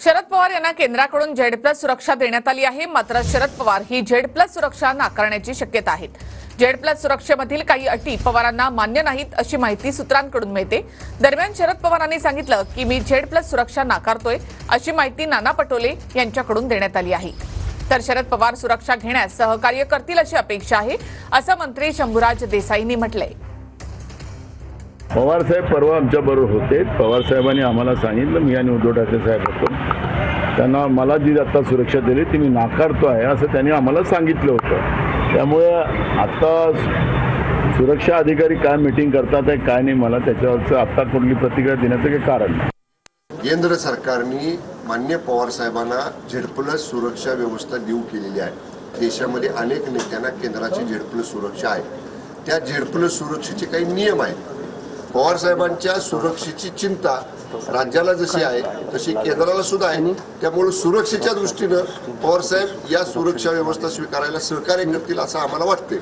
शरद पवार यांना केंद्राकडून Z+ सुरक्षा देण्यात आली आहे। मात्र शरद पवार ही Z+ सुरक्षा नाकारण्याची शक्यता आहे। Z+ सुरक्षेमधील काही अटी पवारांना मान्य नाहीत अशी माहिती सूत्रांकडून मिळते। दरम्यान शरद पवारांनी सांगितलं की मी Z+ सुरक्षा नाकारतोय अशी माहिती नाना पटोले यांच्याकडून देण्यात आली आहे। तर शरद पवार सुरक्षा घेण्यास सहकार्य करतील अशी अपेक्षा आहे असं मंत्री शंभूराज देसाईंनी म्हटलंय। पवार साहेब परवा आमच्या बरोबर होते। पवार साहेबांनी आम्हाला सांगितलं मी आणि उद्धव ठाकरे साहेब होतो, त्यांना मला जी आता सुरक्षा दिली ती मी नाकारतो आहे असं त्यांनी आम्हाला सांगितलं होतं। त्यामुळे आता सुरक्षा अधिकारी काय मीटिंग करतात आहे काय नाही मला त्याच्यावरचं आता कुठली प्रतिक्रिया देण्याचं काही कारण नाही। केंद्र सरकारने मान्य पवार साहेबांना Z+ सुरक्षा व्यवस्था देऊ केलेली आहे। देशामध्ये अनेक नेत्यांना केंद्राची Z+ सुरक्षा आहे। त्या Z+ सुरक्षेचे काही नियम आहेत। पवार साहेबांच्या सुरक्षेची चिंता राज्याला जशी आहे तशी केंद्राला सुद्धा आहे। त्यामुळे सुरक्षेच्या दृष्टीने पवार साहेब या सुरक्षा व्यवस्था स्वीकारायला सहकार्य करतील असं आम्हाला वाटते।